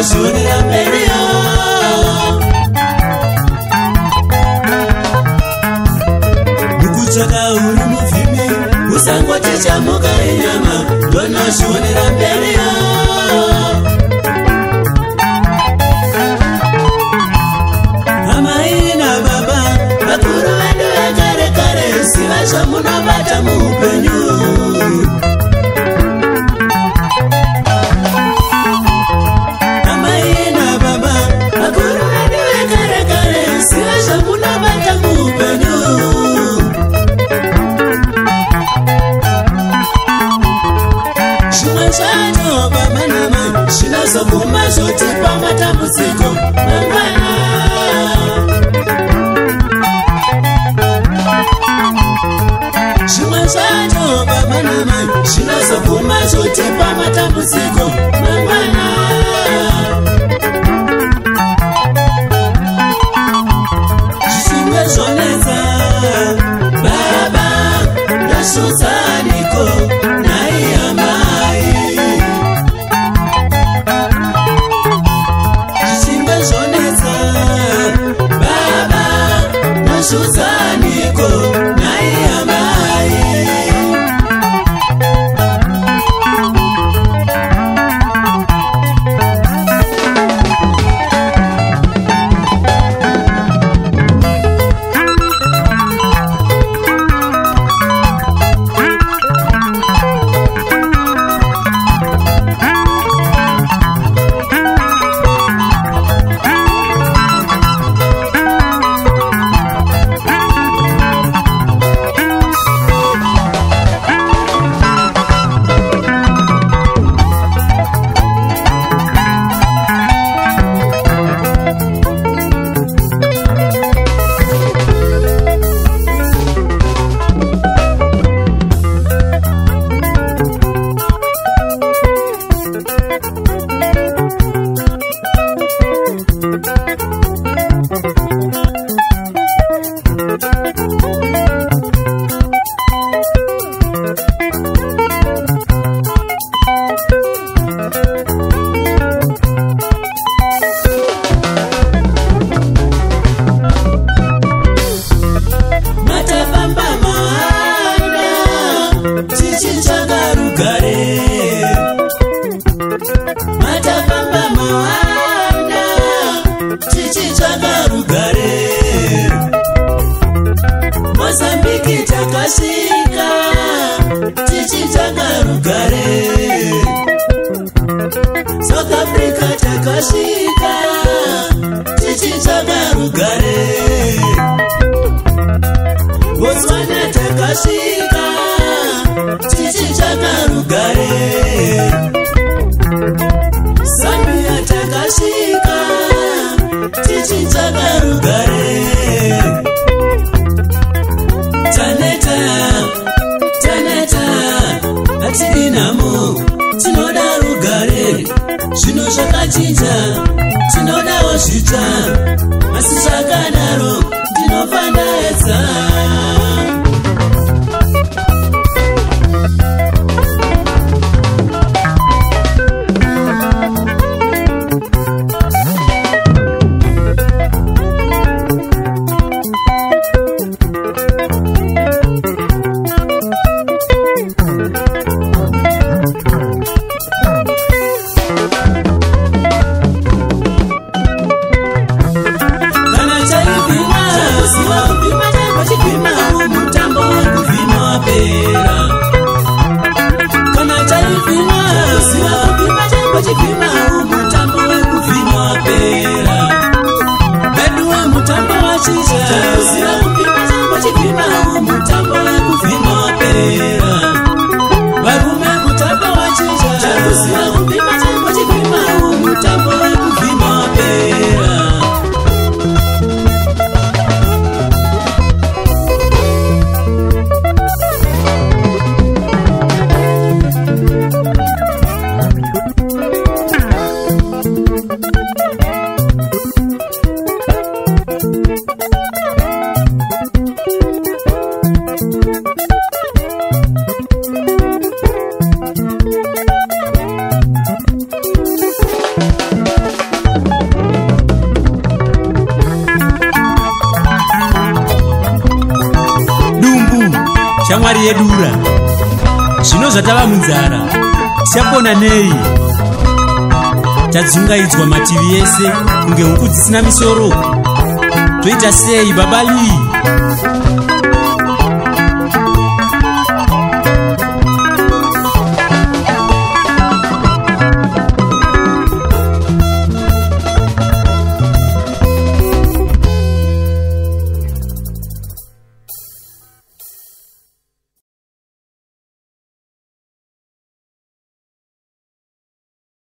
ndonozvionera mberiyo. Mukutsvaka uri muvhimi usangoti chamuka enyama ndonozvionera mberiyo. Amai nababa vakuru vedu vekare kare ziva zvamunobata muupenyu. Amai nababa vakuru vedu vekare kare ziva zvamunobata muupenyu. Zvimwe zvacho baba namai zvinozoguma zvotipa matambudziko mangwana. Zvimwe zvacho baba namai zvinozoguma zvotipa matambudziko mangwana. Zvichinge zvonetsa baba ndashudzaniko nai amai. Zvichinge zvonetsa baba ndashudzaniko nai amai. Mozambique takasvika tichitsvaka rugare. South Africa takasvika tichitsvaka rugare. Botswana takasvika tichitsvaka rugare. Zambia takasvika tichitsvaka rugare. Taneta hatinamo tinoda rugare. Zvino zvakachinja tinodawo zvitsva, asi zvakadaro ndinofandaedza. mari yedura. Zvino zvatava munzara. Tichapona nei? Tadzungaidzwa mativi ese kunge huku dzisina misoro. Toita sei babali?